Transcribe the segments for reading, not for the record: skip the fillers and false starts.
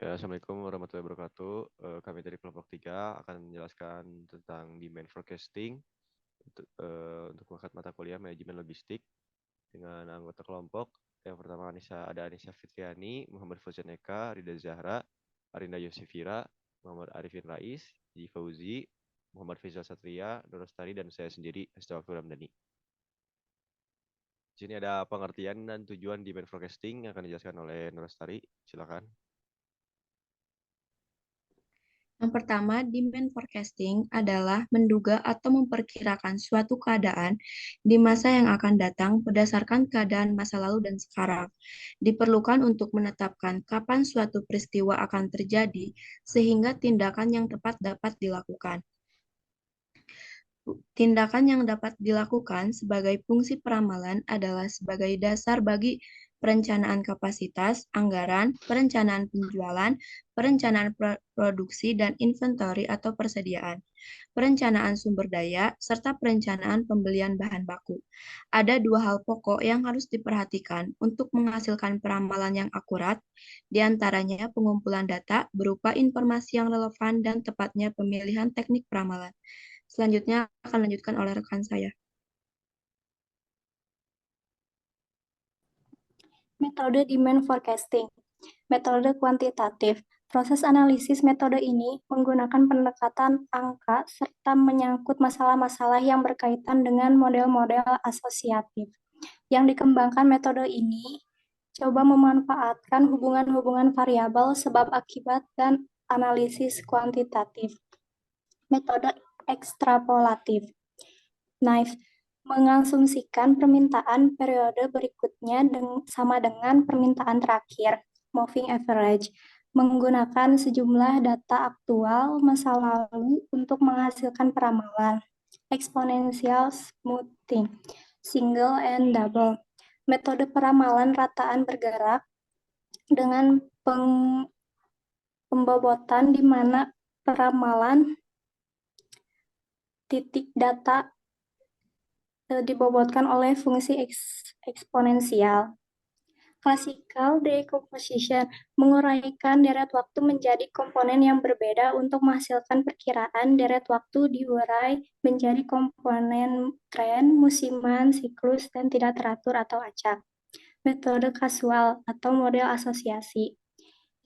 Ya, Assalamualaikum warahmatullahi wabarakatuh. Kami dari kelompok 3 akan menjelaskan tentang demand forecasting untuk mengangkat mata kuliah manajemen logistik dengan anggota kelompok. Yang pertama ada Anissa Fitriani, Muhammad Fauzan Eka, Rida Zahra, Arinda Yosifira, Muhammad Arifin Rais, Ji Fauzi, Muhammad Faisal Satria, Nur Lestari, dan saya sendiri, Astagfirullah Ramdhani. Di sini ada pengertian dan tujuan demand forecasting yang akan dijelaskan oleh Nur Lestari. Silakan. Yang pertama, demand forecasting adalah menduga atau memperkirakan suatu keadaan di masa yang akan datang berdasarkan keadaan masa lalu dan sekarang. Diperlukan untuk menetapkan kapan suatu peristiwa akan terjadi sehingga tindakan yang tepat dapat dilakukan. Tindakan yang dapat dilakukan sebagai fungsi peramalan adalah sebagai dasar bagi perencanaan kapasitas, anggaran, perencanaan penjualan, perencanaan produksi dan inventory atau persediaan, perencanaan sumber daya, serta perencanaan pembelian bahan baku. Ada dua hal pokok yang harus diperhatikan untuk menghasilkan peramalan yang akurat, diantaranya pengumpulan data berupa informasi yang relevan dan tepatnya pemilihan teknik peramalan. Selanjutnya akan dilanjutkan oleh rekan saya. Metode demand forecasting. Metode kuantitatif. Proses analisis metode ini menggunakan pendekatan angka serta menyangkut masalah-masalah yang berkaitan dengan model-model asosiatif. Yang dikembangkan metode ini coba memanfaatkan hubungan-hubungan variabel sebab akibat dan analisis kuantitatif. Metode ekstrapolatif. Naive mengasumsikan permintaan periode berikutnya sama dengan permintaan terakhir, moving average, menggunakan sejumlah data aktual masa lalu untuk menghasilkan peramalan. Exponential smoothing, single and double, metode peramalan rataan bergerak dengan pembobotan di mana peramalan titik data dibobotkan oleh fungsi eksponensial. Classical decomposition menguraikan deret waktu menjadi komponen yang berbeda untuk menghasilkan perkiraan deret waktu diurai menjadi komponen tren, musiman, siklus, dan tidak teratur atau acak. Metode kasual atau model asosiasi.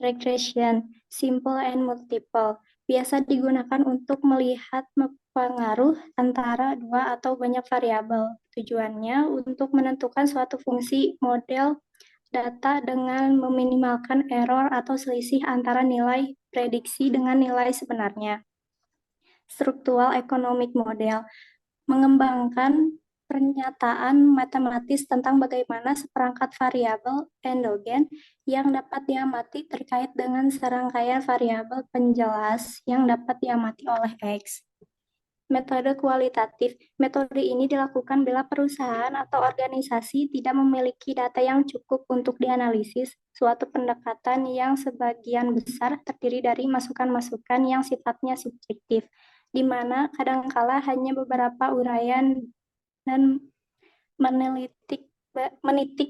Regression, simple and multiple, biasa digunakan untuk melihat pengaruh antara dua atau banyak variabel. Tujuannya untuk menentukan suatu fungsi model data dengan meminimalkan error atau selisih antara nilai prediksi dengan nilai sebenarnya. Struktural economic model mengembangkan pernyataan matematis tentang bagaimana seperangkat variabel endogen yang dapat diamati terkait dengan serangkaian variabel penjelas yang dapat diamati oleh X. Metode kualitatif. Metode ini dilakukan bila perusahaan atau organisasi tidak memiliki data yang cukup untuk dianalisis suatu pendekatan yang sebagian besar terdiri dari masukan-masukan yang sifatnya subjektif, di mana kadangkala hanya beberapa uraian dan menitik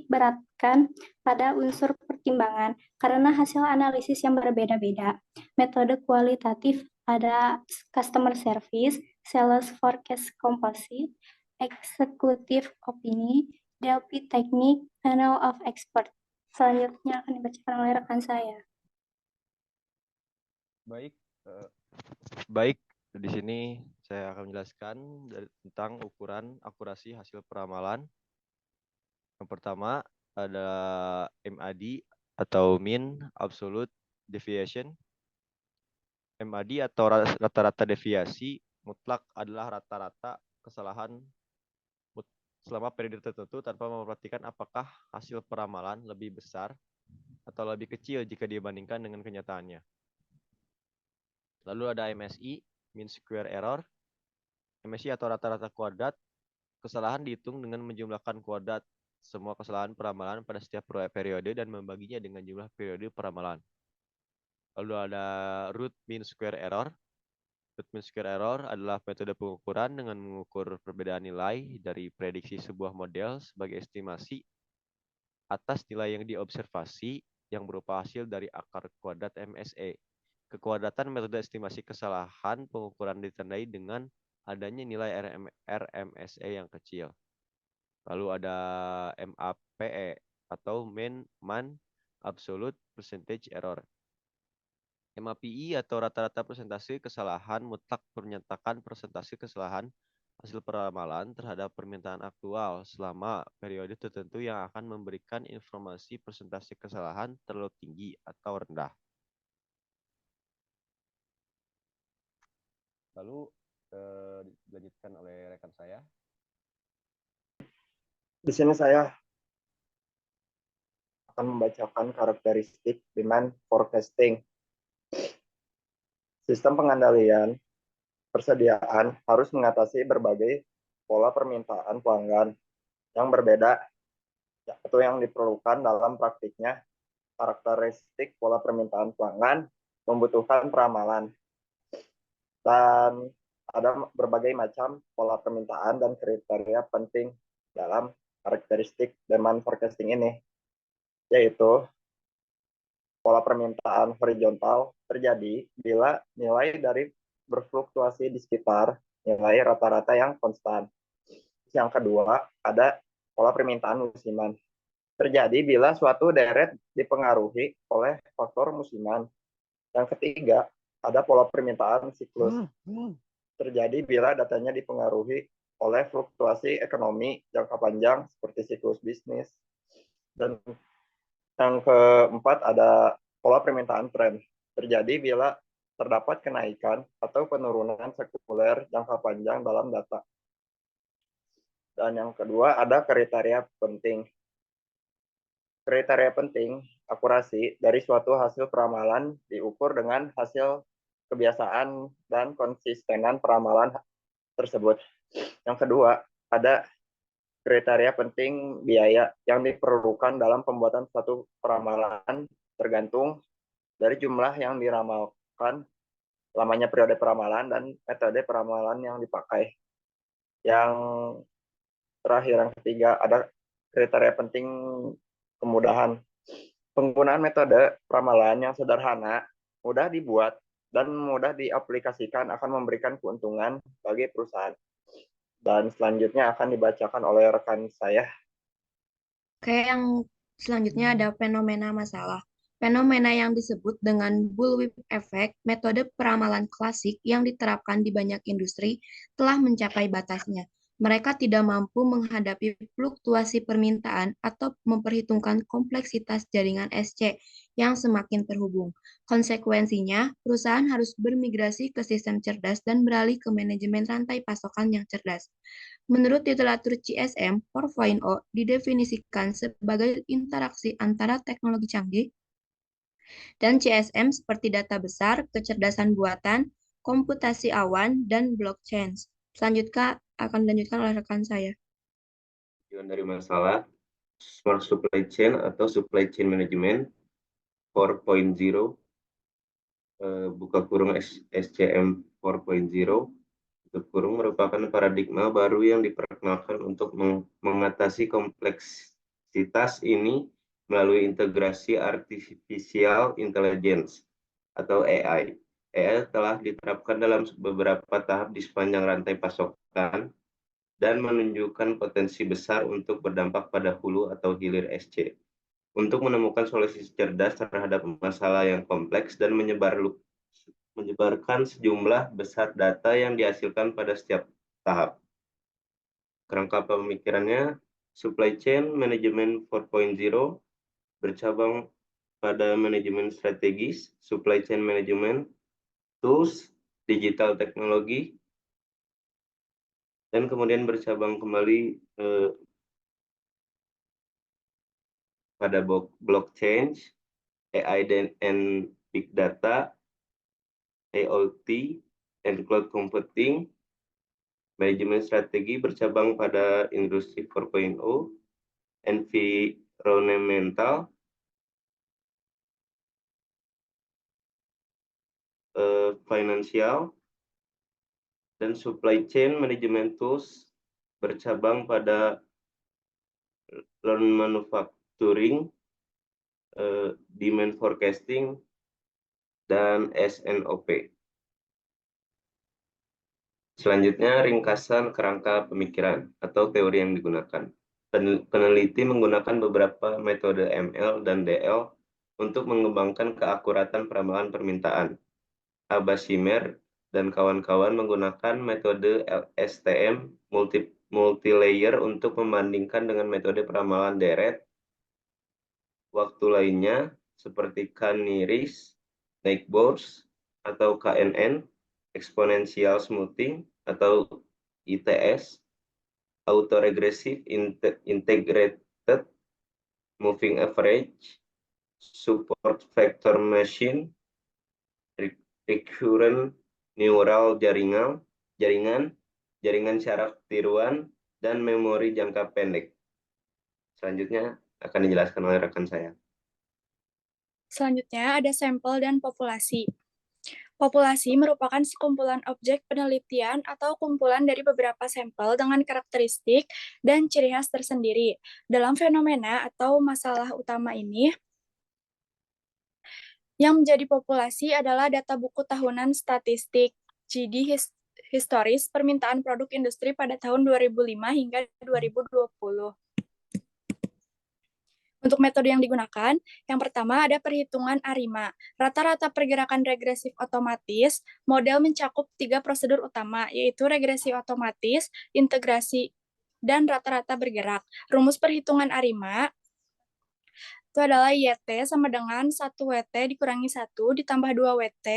beratkan pada unsur pertimbangan karena hasil analisis yang berbeda-beda. Metode kualitatif ada customer service, sales forecast composite, executive opini, Delphi teknik, panel of expert. Selanjutnya akan dibacakan oleh rekan saya. Baik, di sini saya akan menjelaskan tentang ukuran akurasi hasil peramalan. Yang pertama ada MAD atau mean absolute deviation. MAD atau rata-rata deviasi mutlak adalah rata-rata kesalahan selama periode tertentu tanpa memperhatikan apakah hasil peramalan lebih besar atau lebih kecil jika dibandingkan dengan kenyataannya. Lalu ada MSI, mean square error. MSI atau rata-rata kuadrat, kesalahan dihitung dengan menjumlahkan kuadrat semua kesalahan peramalan pada setiap periode dan membaginya dengan jumlah periode peramalan. Lalu ada root mean square error. Root mean square error adalah metode pengukuran dengan mengukur perbedaan nilai dari prediksi sebuah model sebagai estimasi atas nilai yang diobservasi yang berupa hasil dari akar kuadrat MSE. Kekuadratan metode estimasi kesalahan pengukuran ditandai dengan adanya nilai RMSE yang kecil. Lalu ada MAPE atau Mean Absolute Percentage Error. MAPI atau rata-rata persentase kesalahan mutlak menyatakan persentase kesalahan hasil peramalan terhadap permintaan aktual selama periode tertentu yang akan memberikan informasi persentase kesalahan terlalu tinggi atau rendah. Lalu dilanjutkan oleh rekan saya. Di sini saya akan membacakan karakteristik demand forecasting. Sistem pengendalian persediaan harus mengatasi berbagai pola permintaan pelanggan yang berbeda atau yang diperlukan dalam praktiknya. Karakteristik pola permintaan pelanggan membutuhkan peramalan dan ada berbagai macam pola permintaan dan kriteria penting dalam karakteristik demand forecasting ini, yaitu pola permintaan horizontal terjadi bila nilai dari berfluktuasi di sekitar nilai rata-rata yang konstan. Yang kedua, ada pola permintaan musiman. Terjadi bila suatu deret dipengaruhi oleh faktor musiman. Yang ketiga, ada pola permintaan siklus. Terjadi bila datanya dipengaruhi oleh fluktuasi ekonomi jangka panjang seperti siklus bisnis. Dan yang keempat ada pola permintaan tren. Terjadi bila terdapat kenaikan atau penurunan sekuler jangka panjang dalam data. Dan yang kedua ada kriteria penting. Kriteria penting akurasi dari suatu hasil peramalan diukur dengan hasil kebiasaan dan konsistenan peramalan tersebut. Yang kedua ada kriteria penting biaya yang diperlukan dalam pembuatan suatu peramalan tergantung dari jumlah yang diramalkan, lamanya periode peramalan, dan metode peramalan yang dipakai. Yang terakhir, yang ketiga, ada kriteria penting kemudahan. Penggunaan metode peramalan yang sederhana, mudah dibuat, dan mudah diaplikasikan akan memberikan keuntungan bagi perusahaan. Dan selanjutnya akan dibacakan oleh rekan saya. Oke, yang selanjutnya ada fenomena masalah. Fenomena yang disebut dengan bullwhip effect, metode peramalan klasik yang diterapkan di banyak industri, telah mencapai batasnya. Mereka tidak mampu menghadapi fluktuasi permintaan atau memperhitungkan kompleksitas jaringan SC yang semakin terhubung. Konsekuensinya, perusahaan harus bermigrasi ke sistem cerdas dan beralih ke manajemen rantai pasokan yang cerdas. Menurut literatur CSM 4.0 didefinisikan sebagai interaksi antara teknologi canggih dan CSM seperti data besar, kecerdasan buatan, komputasi awan, dan blockchain. Selanjutnya akan dilanjutkan oleh rekan saya. Tujuan dari masalah Smart Supply Chain atau Supply Chain Management 4.0 buka kurung SCM 4.0 tutup kurung merupakan paradigma baru yang diperkenalkan untuk mengatasi kompleksitas ini melalui integrasi artificial intelligence atau AI. AI telah diterapkan dalam beberapa tahap di sepanjang rantai pasokan dan menunjukkan potensi besar untuk berdampak pada hulu atau hilir SC. Untuk menemukan solusi cerdas terhadap masalah yang kompleks dan menyebarkan sejumlah besar data yang dihasilkan pada setiap tahap. Kerangka pemikirannya, Supply Chain Management 4.0 bercabang pada manajemen strategis, Supply Chain Management, Tools, Digital Teknologi, dan kemudian bercabang kembali pada blockchain, AI and Big Data, IoT, and Cloud Computing. Manajemen strategi bercabang pada Industri 4.0, Environmental, Financial, dan Supply Chain Management Tools bercabang pada Lean Manufacturing, demand forecasting, dan SNOP. Selanjutnya, ringkasan kerangka pemikiran atau teori yang digunakan. Peneliti menggunakan beberapa metode ML dan DL untuk mengembangkan keakuratan peramalan permintaan. Abasimer dan kawan-kawan menggunakan metode LSTM multi-layer untuk membandingkan dengan metode peramalan deret. Waktu lainnya seperti Kaniris, Neighbors, atau KNN, Exponential Smoothing, atau ITS, Autoregressive Integrated Moving Average, Support Vector Machine, Recurrent Neural Jaringan syaraf tiruan, dan memori jangka pendek. Selanjutnya akan dijelaskan oleh rekan saya. Selanjutnya ada sampel dan populasi. Populasi merupakan sekumpulan objek penelitian atau kumpulan dari beberapa sampel dengan karakteristik dan ciri khas tersendiri. Dalam fenomena atau masalah utama ini, yang menjadi populasi adalah data buku tahunan statistik, GD historis permintaan produk industri pada tahun 2005 hingga 2020. Untuk metode yang digunakan, yang pertama ada perhitungan ARIMA. Rata-rata pergerakan regresif otomatis, model mencakup 3 prosedur utama, yaitu regresi otomatis, integrasi, dan rata-rata bergerak. Rumus perhitungan ARIMA itu adalah YT sama dengan 1 WT dikurangi 1, ditambah 2 WT,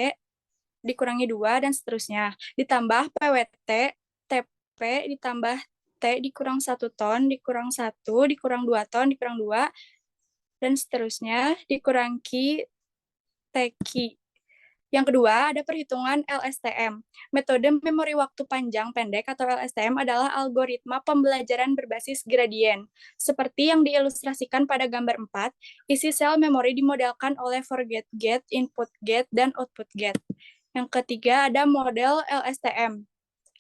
dikurangi 2, dan seterusnya. Ditambah PWT, TP, ditambah T dikurang 1 ton, dikurang 1, dikurang 2 ton, dikurang 2, dan seterusnya, dikurangi TQ. Yang kedua, ada perhitungan LSTM. Metode memori waktu panjang pendek atau LSTM adalah algoritma pembelajaran berbasis gradien. Seperti yang diilustrasikan pada gambar 4, isi sel memori dimodelkan oleh forget gate, input gate, dan output gate. Yang ketiga, ada model LSTM.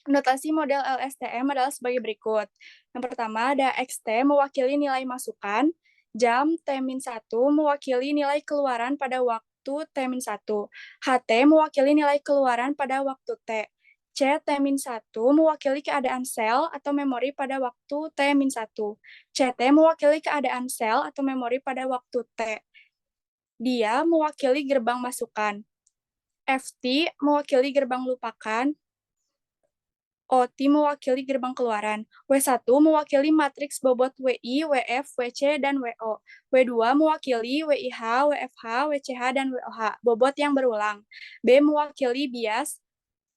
Notasi model LSTM adalah sebagai berikut. Yang pertama, ada XT mewakili nilai masukan, jam T-1 mewakili nilai keluaran pada waktu T-1, HT mewakili nilai keluaran pada waktu T, C T-1 mewakili keadaan sel atau memori pada waktu T-1, CT mewakili keadaan sel atau memori pada waktu T. Dia mewakili gerbang masukan. FT mewakili gerbang lupakan. OT mewakili gerbang keluaran. W1 mewakili matriks bobot WI, WF, WC, dan WO. W2 mewakili WIH, WFH, WCH, dan WOH, bobot yang berulang. B mewakili bias,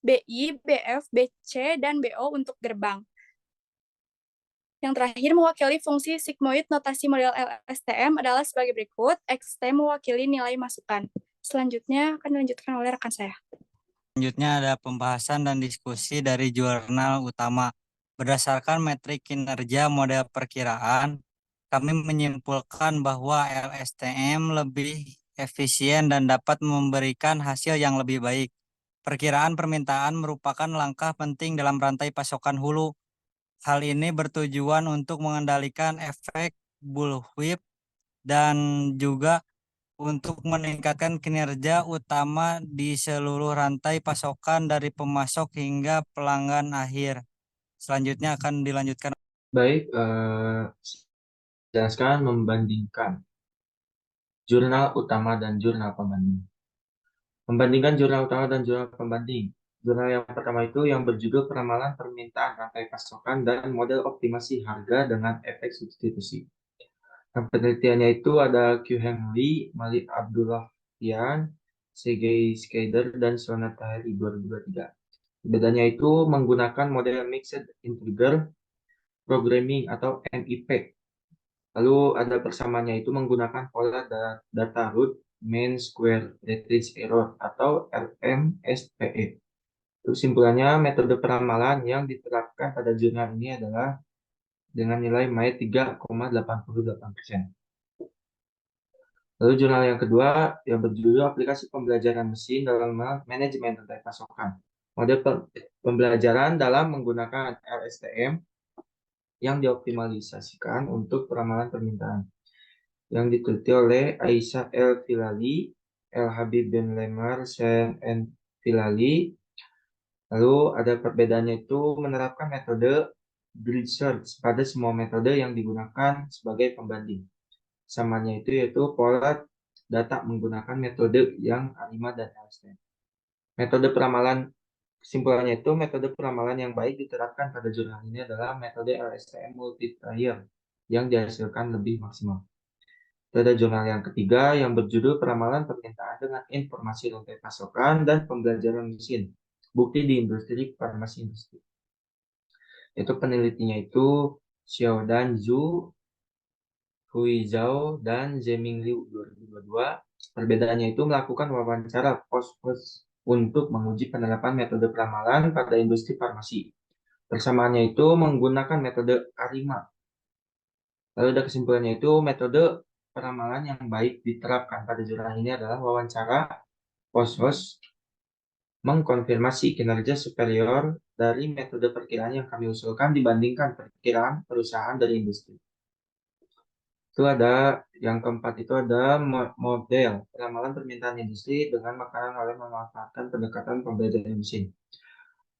BI, BF, BC, dan BO untuk gerbang. Yang terakhir mewakili fungsi sigmoid. Notasi model LSTM adalah sebagai berikut. XT mewakili nilai masukan. Selanjutnya akan dilanjutkan oleh rekan saya. Selanjutnya ada pembahasan dan diskusi dari jurnal utama. Berdasarkan metrik kinerja model perkiraan, kami menyimpulkan bahwa LSTM lebih efisien dan dapat memberikan hasil yang lebih baik. Perkiraan permintaan merupakan langkah penting dalam rantai pasokan hulu. Hal ini bertujuan untuk mengendalikan efek bullwhip dan juga untuk meningkatkan kinerja utama di seluruh rantai pasokan dari pemasok hingga pelanggan akhir. Selanjutnya akan dilanjutkan. Baik, saya sekarang membandingkan jurnal utama dan jurnal pembanding. Membandingkan jurnal utama dan jurnal pembanding. Jurnal yang pertama itu yang berjudul Peramalan Permintaan Rantai Pasokan dan Model Optimasi Harga dengan Efek Substitusi. Penelitiannya itu ada Q. Henry, Malik Abdullahian, Sergei Skader, dan Sonat Tahiri 2023. Bedanya itu menggunakan model Mixed Integer Programming atau MIP. Lalu ada persamaannya itu menggunakan pola data root mean square leverage error atau LMSPE. Kesimpulannya, metode peramalan yang diterapkan pada jurnal ini adalah dengan nilai MAE 3,88%. Lalu jurnal yang kedua yang berjudul Aplikasi Pembelajaran Mesin dalam Manajemen Rantai Pasokan. Model pembelajaran dalam menggunakan LSTM yang dioptimalisasikan untuk peramalan permintaan. yang diteliti oleh Aisyah El Filali, El Habib bin Lemar, Sen N. Filali. Lalu ada perbedaannya itu menerapkan metode grid search pada semua metode yang digunakan sebagai pembanding. Samanya itu yaitu pola data menggunakan metode yang ARIMA dan LSTM. Metode peramalan, kesimpulannya itu metode peramalan yang baik diterapkan pada jurnal ini adalah metode LSTM multiplier yang dihasilkan lebih maksimal. Ada jurnal yang ketiga yang berjudul Peramalan Permintaan dengan Informasi Rantai Pasokan dan Pembelajaran Mesin. Bukti di industri farmasi industri. Itu penelitinya itu Xiaodan Zhu, Hui Zhao, dan Zeming Liu 2022. Perbedaannya itu melakukan wawancara post-post untuk menguji penerapan metode peramalan pada industri farmasi. Persamaannya itu menggunakan metode ARIMA. Lalu ada kesimpulannya itu metode peramalan yang baik diterapkan pada jurnal ini adalah wawancara post-host mengkonfirmasi kinerja superior dari metode perkiraan yang kami usulkan dibandingkan perkiraan perusahaan dari industri. Itu ada yang keempat itu ada model peramalan permintaan industri dengan makanan oleh memanfaatkan pendekatan pembelajaran mesin.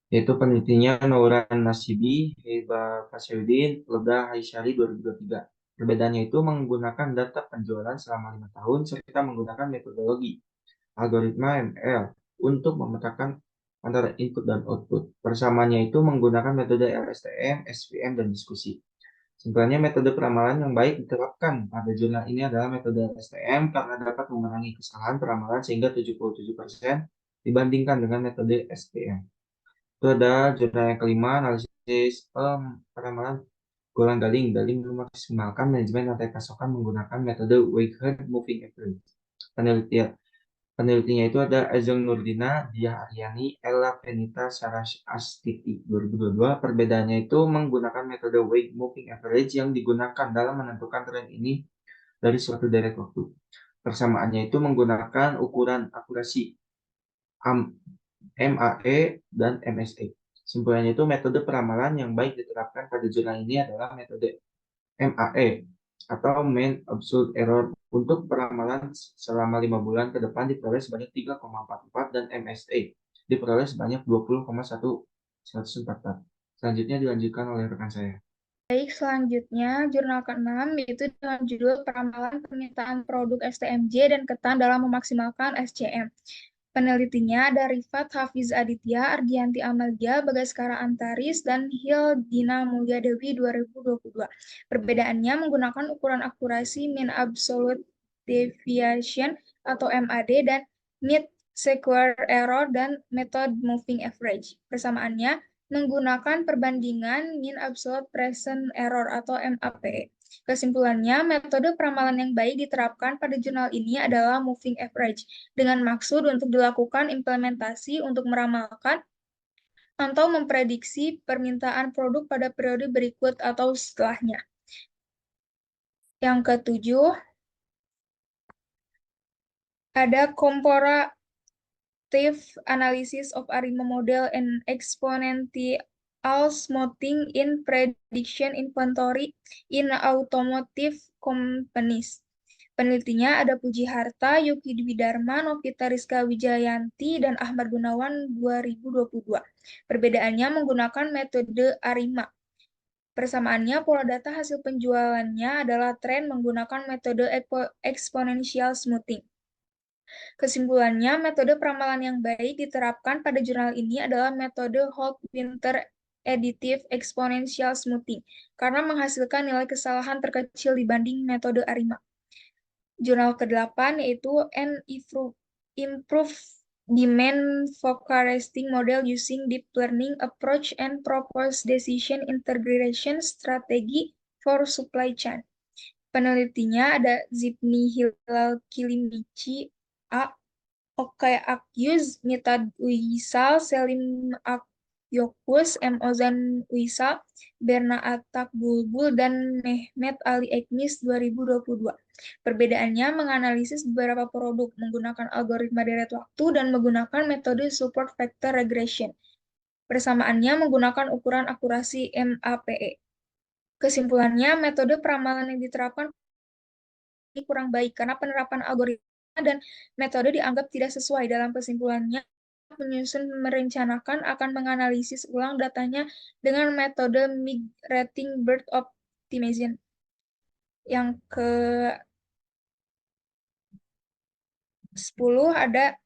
Yaitu penelitinya Nouran Nasibi, Heba Fasyudin, Loda Haisyari 2023. Perbedaannya itu menggunakan data penjualan selama 5 tahun serta menggunakan metodologi algoritma ML untuk memetakan antara input dan output. Persamaannya itu menggunakan metode LSTM, SVM, dan diskusi. Sebenarnya metode peramalan yang baik diterapkan pada jurnal ini adalah metode LSTM karena dapat mengurangi kesalahan peramalan sehingga 77% dibandingkan dengan metode SVM. Itu ada jurnal yang kelima, analisis peramalan golongan daling memaksimalkan manajemen rantai pasokan menggunakan metode Weighted Moving Average. Penelitinya itu ada Azeng Nurdina, Diah Aryani, Ella Venita Sarash Astiti 2022. Perbedaannya itu menggunakan metode Weighted Moving Average yang digunakan dalam menentukan tren ini dari suatu deret waktu. Persamaannya itu menggunakan ukuran akurasi MAE dan MSE. Simpulannya itu metode peramalan yang baik diterapkan pada jurnal ini adalah metode MAE atau Mean Absolute Error untuk peramalan selama 5 bulan ke depan diperoleh sebanyak 3,44 dan MSE diperoleh sebanyak 20,144. Selanjutnya dilanjutkan oleh rekan saya. Baik, selanjutnya jurnal ke-6 yaitu dengan judul Peramalan Permintaan Produk STMJ dan Ketan dalam Memaksimalkan SCM. Penelitinya ada Rifat Hafiz Aditya, Ardianti Amalia, Bagaskara Antaris, dan Hildina Mulya Dewi 2022. Perbedaannya menggunakan ukuran akurasi mean absolute deviation atau MAD dan mean square error dan method moving average. Persamaannya menggunakan perbandingan mean absolute present error atau MAP. Kesimpulannya, metode peramalan yang baik diterapkan pada jurnal ini adalah moving average, dengan maksud untuk dilakukan implementasi untuk meramalkan atau memprediksi permintaan produk pada periode berikut atau setelahnya. Yang ketujuh, ada comparative analysis of ARIMA model and exponential smoothing in prediction inventory in automotive companies. Penelitinya ada Puji Harta, Yuki Dwi Dharma, Novita Rizka Wijayanti, dan Ahmad Gunawan 2022. Perbedaannya menggunakan metode ARIMA. Persamaannya, pola data hasil penjualannya adalah tren menggunakan metode exponential smoothing. Kesimpulannya, metode peramalan yang baik diterapkan pada jurnal ini adalah metode Holt-Winter Additive Exponential Smoothing, karena menghasilkan nilai kesalahan terkecil dibanding metode ARIMA. Jurnal ke-8 yaitu Improve Demand Forecasting Model Using Deep Learning Approach and Propose Decision Integration Strategy for Supply Chain. Penelitinya ada Zibni Hilal Kilimici, A. Okay Akyuz, Mitad Uisal, Selim Akyokus, M. Ozan Uisal, Berna Atak Bulbul, dan Mehmet Ali Ekmis 2022. Perbedaannya menganalisis beberapa produk menggunakan algoritma deret waktu dan menggunakan metode support vector regression. Persamaannya menggunakan ukuran akurasi MAPE. Kesimpulannya, metode peramalan yang diterapkan kurang baik karena penerapan algoritma dan metode dianggap tidak sesuai. Dalam kesimpulannya, penyusun merencanakan akan menganalisis ulang datanya dengan metode Migrating Bird Optimization. Yang ke-10 ada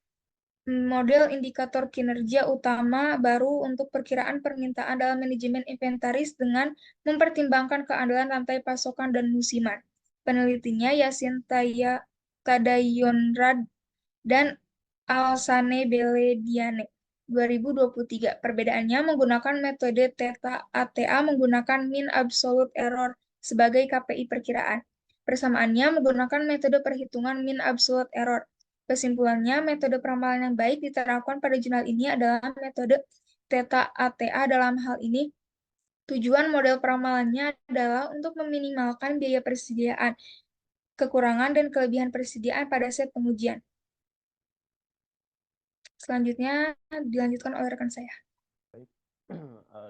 model indikator kinerja utama baru untuk perkiraan permintaan dalam manajemen inventaris dengan mempertimbangkan keandalan rantai pasokan dan musiman. Penelitinya Yasin Tadayonrad dan Alsane Belediane 2023. Perbedaannya menggunakan metode Theta ATA menggunakan mean absolute error sebagai KPI perkiraan. Persamaannya menggunakan metode perhitungan mean absolute error. Kesimpulannya, metode peramalan yang baik diterapkan pada jurnal ini adalah metode Theta ATA. Dalam hal ini, tujuan model peramalannya adalah untuk meminimalkan biaya persediaan, kekurangan dan kelebihan persediaan pada set pengujian. Selanjutnya dilanjutkan oleh rekan saya. Baik,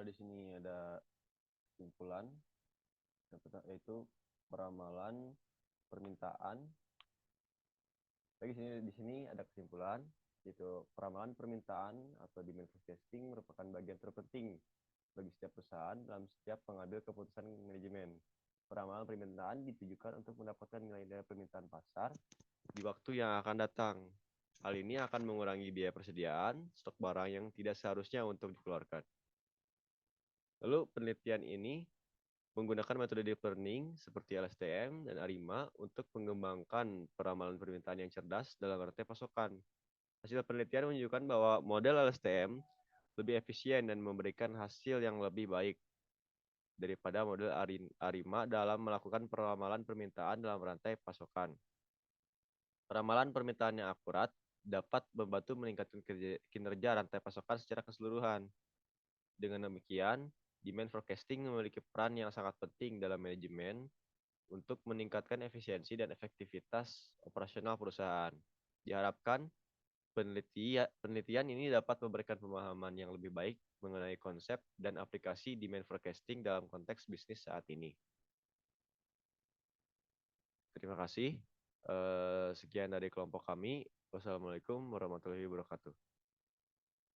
di sini ada kesimpulan, yaitu peramalan permintaan. Baik, di sini ada kesimpulan, yaitu peramalan permintaan atau demand forecasting merupakan bagian terpenting bagi setiap perusahaan dalam setiap pengambil keputusan manajemen. Peramalan permintaan ditujukan untuk mendapatkan nilai permintaan pasar di waktu yang akan datang. Hal ini akan mengurangi biaya persediaan stok barang yang tidak seharusnya untuk dikeluarkan. Lalu penelitian ini menggunakan metode deep learning seperti LSTM dan ARIMA untuk mengembangkan peramalan permintaan yang cerdas dalam rantai pasokan. Hasil penelitian menunjukkan bahwa model LSTM lebih efisien dan memberikan hasil yang lebih baik daripada model ARIMA dalam melakukan peramalan permintaan dalam rantai pasokan. Peramalan permintaan yang akurat dapat membantu meningkatkan kinerja rantai pasokan secara keseluruhan. Dengan demikian, demand forecasting memiliki peran yang sangat penting dalam manajemen untuk meningkatkan efisiensi dan efektivitas operasional perusahaan. Diharapkan penelitian ini dapat memberikan pemahaman yang lebih baik mengenai konsep dan aplikasi demand forecasting dalam konteks bisnis saat ini. Terima kasih. Sekian dari kelompok kami. Wassalamualaikum warahmatullahi wabarakatuh.